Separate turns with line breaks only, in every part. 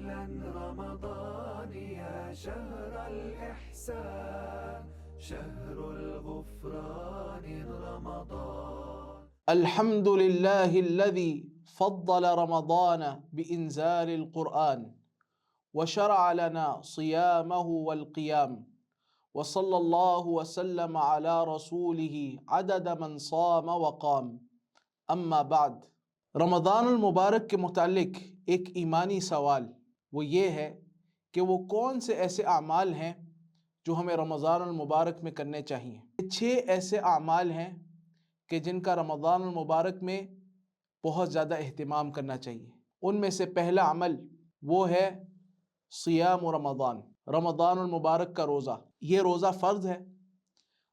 أهلا رمضان يا شهر الإحسان شهر الغفران رمضان.
الحمد لله الذي فضل رمضان بإنزال القرآن وشرع لنا صيامه والقيام وصلى الله وسلم على رسوله عدد من صام وقام. اما بعد، رمضان المبارک کے متعلق ایک ایمانی سوال وہ یہ ہے کہ وہ کون سے ایسے اعمال ہیں جو ہمیں رمضان المبارک میں کرنے چاہیے۔ یہ 6 ایسے اعمال ہیں کہ جن کا رمضان المبارک میں بہت زیادہ اہتمام کرنا چاہیے۔ ان میں سے پہلا عمل وہ ہے صیام رمضان، رمضان المبارک کا روزہ۔ یہ روزہ فرض ہے،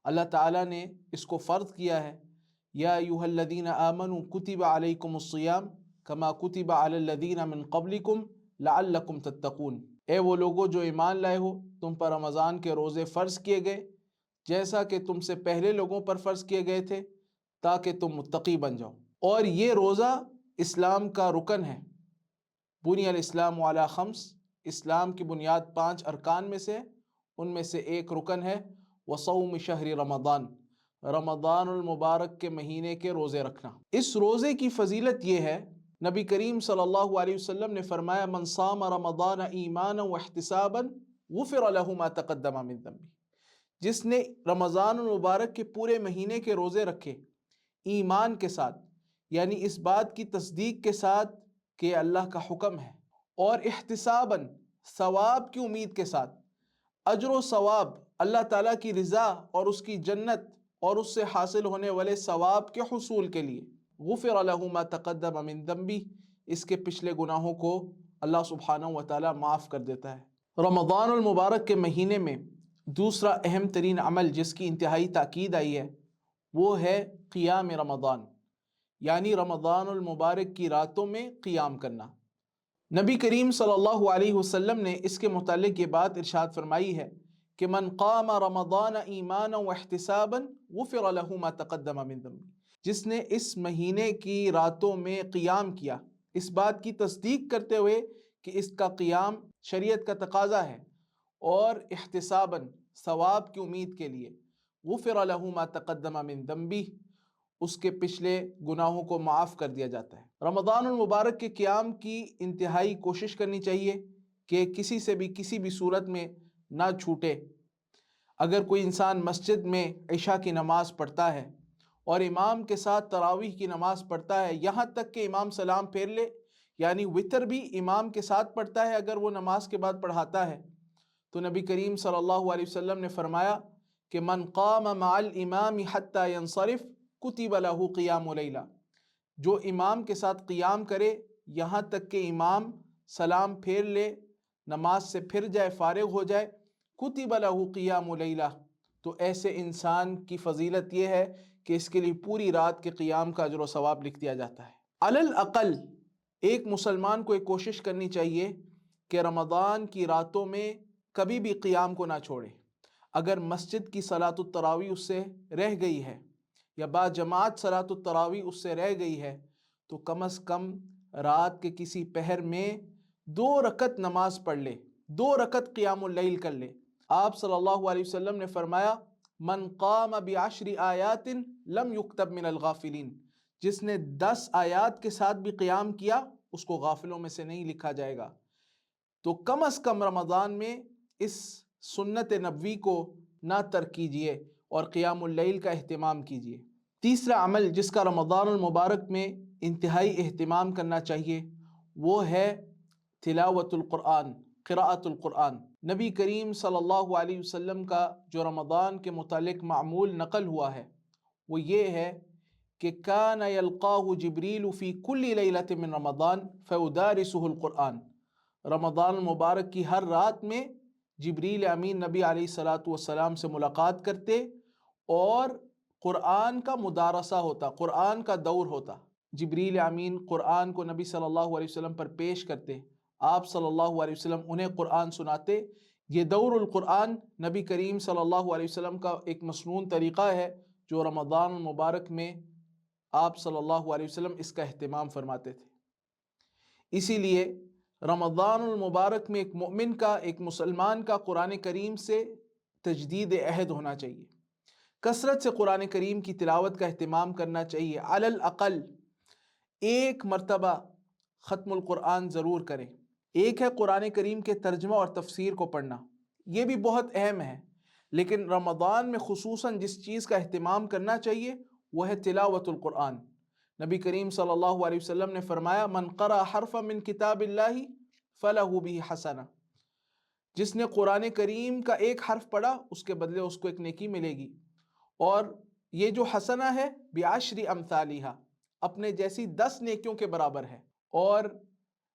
اللہ تعالیٰ نے اس کو فرض کیا ہے۔ یا ایھا الذین آمنوا کتب علیکم الصیام کما کتب علی الذین من قبلکم لعلکم تتقون۔ اے وہ لوگوں جو ایمان لائے ہو، تم پر رمضان کے روزے فرض کیے گئے جیسا کہ تم سے پہلے لوگوں پر فرض کیے گئے تھے تاکہ تم متقی بن جاؤ۔ اور یہ روزہ اسلام کا رکن ہے۔ بنی الاسلام علی خمس، اسلام کی بنیاد 5 ارکان میں سے ان میں سے ایک رکن ہے وصوم شہر رمضان، رمضان المبارک کے مہینے کے روزے رکھنا۔ اس روزے کی فضیلت یہ ہے، نبی کریم صلی اللہ علیہ وسلم نے فرمایا من صام رمضان ایمانا واحتسابا غفر له ما تقدم من ذنبہ۔ جس نے رمضان المبارک کے پورے مہینے کے روزے رکھے ایمان کے ساتھ، یعنی اس بات کی تصدیق کے ساتھ کہ یہ اللہ کا حکم ہے، اور احتسابا ثواب کی امید کے ساتھ، اجر و ثواب اللہ تعالیٰ کی رضا اور اس کی جنت اور اس سے حاصل ہونے والے ثواب کے حصول کے لیے، غفر له ما تقدم من ذنبہ، اس کے پچھلے گناہوں کو اللہ سبحانہ و تعالیٰ معاف کر دیتا ہے۔ رمضان المبارک کے مہینے میں دوسرا اہم ترین عمل جس کی انتہائی تاکید آئی ہے وہ ہے قیام رمضان، یعنی رمضان المبارک کی راتوں میں قیام کرنا۔ نبی کریم صلی اللہ علیہ وسلم نے اس کے متعلق یہ بات ارشاد فرمائی ہے کہ من قام رمضان ایمانا واحتسابا غفر له ما تقدم من ذنبہ۔ جس نے اس مہینے کی راتوں میں قیام کیا، اس بات کی تصدیق کرتے ہوئے کہ اس کا قیام شریعت کا تقاضا ہے، اور احتسابا ثواب کی امید کے لیے، غفر له ما تقدم من ذنبہ، اس کے پچھلے گناہوں کو معاف کر دیا جاتا ہے۔ رمضان المبارک کے قیام کی انتہائی کوشش کرنی چاہیے کہ کسی سے بھی کسی بھی صورت میں نہ چھوٹے۔ اگر کوئی انسان مسجد میں عشاء کی نماز پڑھتا ہے اور امام کے ساتھ تراویح کی نماز پڑھتا ہے یہاں تک کہ امام سلام پھیر لے، یعنی وتر بھی امام کے ساتھ پڑھتا ہے اگر وہ نماز کے بعد پڑھاتا ہے، تو نبی کریم صلی اللہ علیہ وسلم نے فرمایا کہ من قام مع الامام حتی ینصرف کتب له قیام لیلہ۔ جو امام کے ساتھ قیام کرے یہاں تک کہ امام سلام پھیر لے، نماز سے پھر جائے، فارغ ہو جائے، کتب له قیام لیلہ، تو ایسے انسان کی فضیلت یہ ہے کہ اس کے لیے پوری رات کے قیام کا اجر و ثواب لکھ دیا جاتا ہے۔ علی الاقل ایک مسلمان کو ایک کوشش کرنی چاہیے کہ رمضان کی راتوں میں کبھی بھی قیام کو نہ چھوڑے۔ اگر مسجد کی صلاۃ التراویح اس سے رہ گئی ہے یا با جماعت صلاۃ التراویح اس سے رہ گئی ہے تو کم از کم رات کے کسی پہر میں 2 رکعت نماز پڑھ لے، 2 رکعت قیام اللیل کر لے۔ آپ صلی اللہ علیہ وسلم نے فرمایا من قام ب10 آیات لم یکتب من الغافلین۔ جس نے 10 آیات کے ساتھ بھی قیام کیا اس کو غافلوں میں سے نہیں لکھا جائے گا۔ تو کم از کم رمضان میں اس سنت نبوی کو نہ ترک کیجیے اور قیام اللیل کا اہتمام کیجیے۔ تیسرا عمل جس کا رمضان المبارک میں انتہائی اہتمام کرنا چاہیے وہ ہے تلاوت القرآن، قراءت القرآن۔ نبی کریم صلی اللہ علیہ وسلم کا جو رمضان کے متعلق معمول نقل ہوا ہے وہ یہ ہے کہ کان یلقاہ جبریل فی کل لیلۃ من رمضان فیدارسہ القرآن۔ رمضان المبارک کی ہر رات میں جبریل امین نبی علیہ الصلاۃ والسلام سے ملاقات کرتے اور قرآن کا مدارسہ ہوتا، قرآن کا دور ہوتا۔ جبریل امین قرآن کو نبی صلی اللہ علیہ وسلم پر پیش کرتے، آپ صلی اللہ علیہ وسلم انہیں قرآن سناتے۔ یہ دور القرآن نبی کریم صلی اللہ علیہ وسلم کا ایک مسنون طریقہ ہے جو رمضان المبارک میں آپ صلی اللہ علیہ وسلم اس کا اہتمام فرماتے تھے۔ اسی لیے رمضان المبارک میں ایک مومن کا، ایک مسلمان کا قرآن کریم سے تجدید عہد ہونا چاہیے، کثرت سے قرآن کریم کی تلاوت کا اہتمام کرنا چاہیے، علی الاقل ایک مرتبہ ختم القرآن ضرور کریں۔ ایک ہے قرآن کریم کے ترجمہ اور تفسیر کو پڑھنا، یہ بھی بہت اہم ہے، لیکن رمضان میں خصوصاً جس چیز کا اہتمام کرنا چاہیے وہ ہے تلاوت القرآن۔ نبی کریم صلی اللہ علیہ وسلم نے فرمایا من قرأ حرفا من کتاب اللہ فلہ بہ حسنہ، جس نے قرآن کریم کا ایک حرف پڑھا اس کے بدلے اس کو ایک نیکی ملے گی، اور یہ جو حسنہ ہے بعشر امثالہا، اپنے جیسی 10 نیکیوں کے برابر ہے۔ اور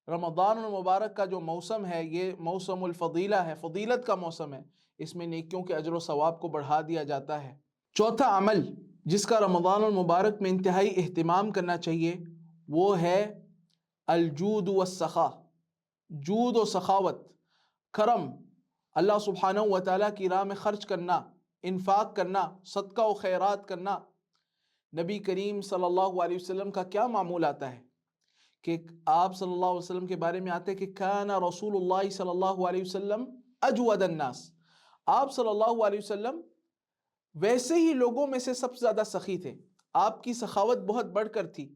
رمضان المبارک کا جو موسم ہے یہ موسم الفضیلہ ہے، فضیلت کا موسم ہے، اس میں نیکیوں کے اجر و ثواب کو بڑھا دیا جاتا ہے۔ چوتھا عمل جس کا رمضان المبارک میں انتہائی اہتمام کرنا چاہیے وہ ہے الجود والسخاء، جود و سخاوت، کرم، اللہ سبحانہ و تعالیٰ کی راہ میں خرچ کرنا، انفاق کرنا، صدقہ و خیرات کرنا۔ نبی کریم صلی اللہ علیہ وسلم کا کیا معمول آتا ہے کہ آپ صلی اللہ علیہ وسلم کے بارے میں آتے ہیں کہ کان رسول اللہ صلی اللہ علیہ وسلم اجود الناس، آپ صلی اللہ علیہ وسلم ویسے ہی لوگوں میں سے سب سے زیادہ سخی تھے، آپ کی سخاوت بہت بڑھ کر تھی۔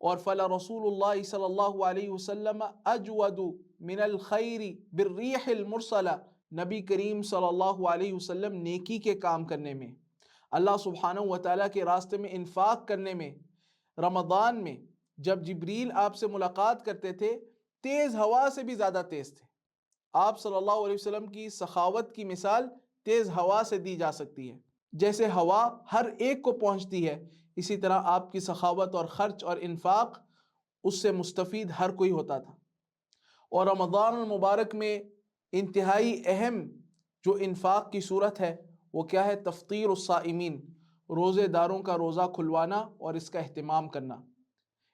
اور فلا رسول اللہ صلی اللہ علیہ وسلم اجود من الخیر بالریح المرسلہ، نبی کریم صلی اللہ علیہ وسلم نیکی کے کام کرنے میں، اللہ سبحانہ و تعالیٰ کے راستے میں انفاق کرنے میں، رمضان میں جب جبریل آپ سے ملاقات کرتے تھے تیز ہوا سے بھی زیادہ تیز تھے۔ آپ صلی اللہ علیہ وسلم کی سخاوت کی مثال تیز ہوا سے دی جا سکتی ہے، جیسے ہوا ہر ایک کو پہنچتی ہے اسی طرح آپ کی سخاوت اور خرچ اور انفاق اس سے مستفید ہر کوئی ہوتا تھا۔ اور رمضان المبارک میں انتہائی اہم جو انفاق کی صورت ہے وہ کیا ہے؟ تفطیر الصائمین، روزے داروں کا روزہ کھلوانا اور اس کا اہتمام کرنا۔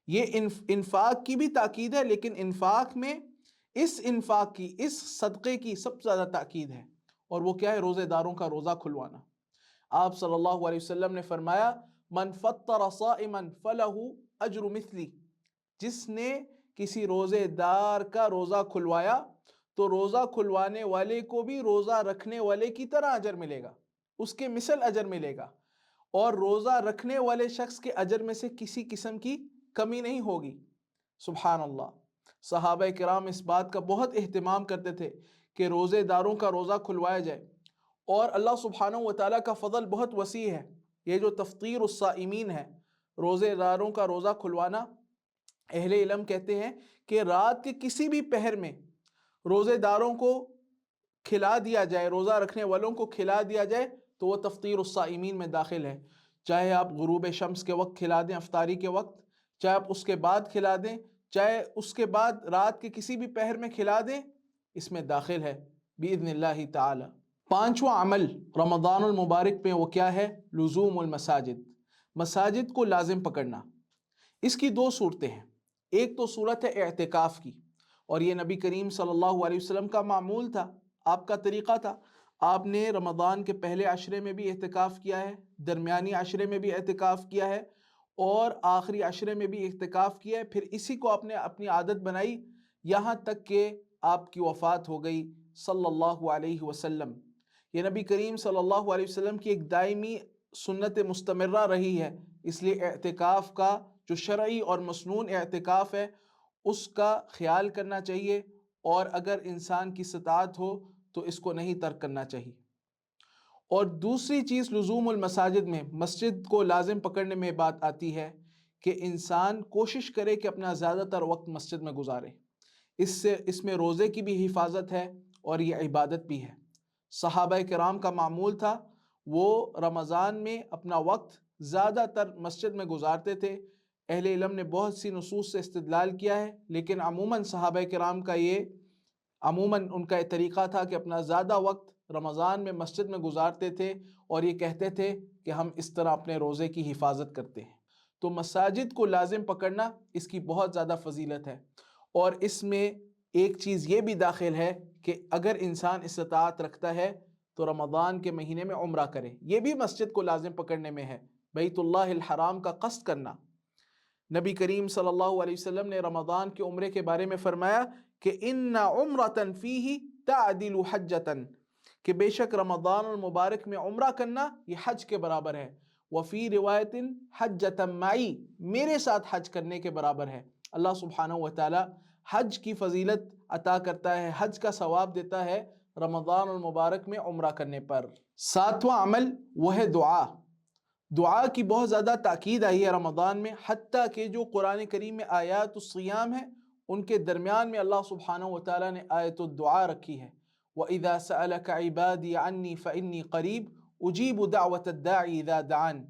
یہ انفاق کی بھی تاکید ہے، لیکن انفاق میں انفاق کی، اس صدقے کی سب سے زیادہ تاکید ہے، اور وہ کیا ہے؟ روزے داروں کا روزہ کھلوانا۔ آپ صلی اللہ علیہ وسلم نے فرمایا من فطر صائما فلہ اجر مثلی، جس نے کسی روزے دار کا روزہ کھلوایا تو روزہ کھلوانے والے کو بھی روزہ رکھنے والے کی طرح اجر ملے گا، اس کے مثل اجر ملے گا، اور روزہ رکھنے والے شخص کے اجر میں سے کسی قسم کی کمی نہیں ہوگی۔ سبحان اللہ، صحابہ کرام اس بات کا بہت اہتمام کرتے تھے کہ روزے داروں کا روزہ کھلوایا جائے، اور اللہ سبحانہ و تعالیٰ کا فضل بہت وسیع ہے۔ یہ جو تفطیر الصائمین ہے، روزے داروں کا روزہ کھلوانا، اہل علم کہتے ہیں کہ رات کے کسی بھی پہر میں روزے داروں کو کھلا دیا جائے، روزہ رکھنے والوں کو کھلا دیا جائے تو وہ تفطیر الصائمین میں داخل ہے، چاہے آپ غروب شمس کے وقت کھلا دیں، افطاری کے وقت، چاہے آپ اس کے بعد کھلا دیں، چاہے اس کے بعد رات کے کسی بھی پہر میں کھلا دیں، اس میں داخل ہے بإذن اللہ تعالی۔ پانچواں عمل رمضان المبارک میں وہ کیا ہے؟ لزوم المساجد، مساجد کو لازم پکڑنا۔ اس کی 2 صورتیں ہیں، ایک تو صورت ہے اعتکاف کی، اور یہ نبی کریم صلی اللہ علیہ وسلم کا معمول تھا، آپ کا طریقہ تھا، آپ نے رمضان کے پہلے عشرے میں بھی اعتکاف کیا ہے، درمیانی عشرے میں بھی اعتکاف کیا ہے، اور آخری عشرے میں بھی اعتکاف کیا ہے، پھر اسی کو آپ نے اپنی عادت بنائی یہاں تک کہ آپ کی وفات ہو گئی صلی اللہ علیہ وسلم۔ یہ نبی کریم صلی اللہ علیہ وسلم کی ایک دائمی سنت مستمرہ رہی ہے، اس لیے اعتکاف کا جو شرعی اور مسنون اعتکاف ہے اس کا خیال کرنا چاہیے، اور اگر انسان کی استطاعت ہو تو اس کو نہیں ترک کرنا چاہیے۔ اور دوسری چیز لزوم المساجد میں، مسجد کو لازم پکڑنے میں بات آتی ہے کہ انسان کوشش کرے کہ اپنا زیادہ تر وقت مسجد میں گزارے، اس میں روزے کی بھی حفاظت ہے اور یہ عبادت بھی ہے۔ صحابہ کرام کا معمول تھا، وہ رمضان میں اپنا وقت زیادہ تر مسجد میں گزارتے تھے۔ اہل علم نے بہت سی نصوص سے استدلال کیا ہے، لیکن عموماً صحابہ کرام کا ان کا یہ طریقہ تھا کہ اپنا زیادہ وقت رمضان میں مسجد میں گزارتے تھے، اور یہ کہتے تھے کہ ہم اس طرح اپنے روزے کی حفاظت کرتے ہیں۔ تو مساجد کو لازم پکڑنا اس کی بہت زیادہ فضیلت ہے، اور اس میں ایک چیز یہ بھی داخل ہے کہ اگر انسان استطاعت رکھتا ہے تو رمضان کے مہینے میں عمرہ کرے، یہ بھی مسجد کو لازم پکڑنے میں ہے، بیت اللہ الحرام کا قصد کرنا۔ نبی کریم صلی اللہ علیہ وسلم نے رمضان کے عمرے کے بارے میں فرمایا کہ ان عمرۃ فیہ تعدل حجۃ، کہ بے شک رمضان المبارک میں عمرہ کرنا یہ حج کے برابر ہے، وفی روایت حجۃ معی، میرے ساتھ حج کرنے کے برابر ہے۔ اللہ سبحانہ و تعالی حج کی فضیلت عطا کرتا ہے، حج کا ثواب دیتا ہے رمضان المبارک میں عمرہ کرنے پر۔ ساتواں عمل وہ ہے دعا۔ دعا کی بہت زیادہ تاکید آئی ہے رمضان میں، حتیٰ کہ جو قرآن کریم میں آیات الصیام ہیں ان کے درمیان میں اللہ سبحانہ و تعالیٰ نے آیت الدعا رکھی ہے۔ وَإِذَا سَأَلَكَ عِبَادِي عَنِّي فَإِنِّي قَرِيبٌ أُجِيبُ دَعْوَةَ الدَّاعِ إِذَا دَعَانِ۔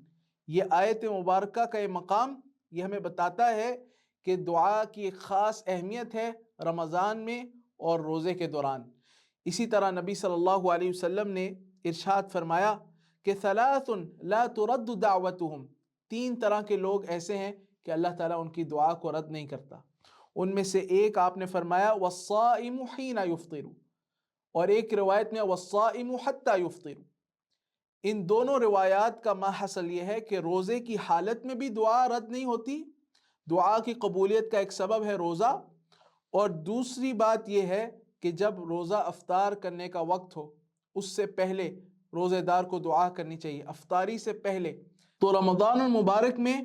یہ آیت مبارکہ کا یہ مقام یہ ہمیں بتاتا ہے کہ دعا کی ایک خاص اہمیت ہے رمضان میں اور روزے کے دوران۔ اسی طرح نبی صلی اللہ علیہ وسلم نے ارشاد فرمایا کہ ثلاث لا ترد دعوتهم، تین طرح کے لوگ ایسے ہیں کہ اللہ تعالیٰ ان کی دعا کو رد نہیں کرتا۔ ان میں سے ایک آپ نے فرمایا والصائم حین یفطر، اور ایک روایت میں والصائم حتی یفطر۔ ان دونوں روایات کا ماحصل یہ ہے کہ روزے کی حالت میں بھی دعا رد نہیں ہوتی، دعا کی قبولیت کا ایک سبب ہے روزہ، اور دوسری بات یہ ہے کہ جب روزہ افطار کرنے کا وقت ہو اس سے پہلے روزے دار کو دعا کرنی چاہیے، افطاری سے پہلے۔ تو رمضان المبارک میں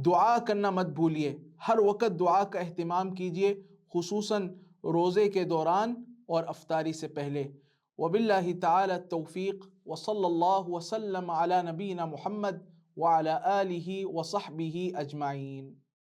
دعا کرنا مت بھولیے، ہر وقت دعا کا اہتمام کیجیے، خصوصاً روزے کے دوران اور افطاری سے پہلے۔ وباللہ تعالی التوفیق، وصلی اللہ وسلم علی نبینا محمد وعلی آلہ وصحبہ اجمعین۔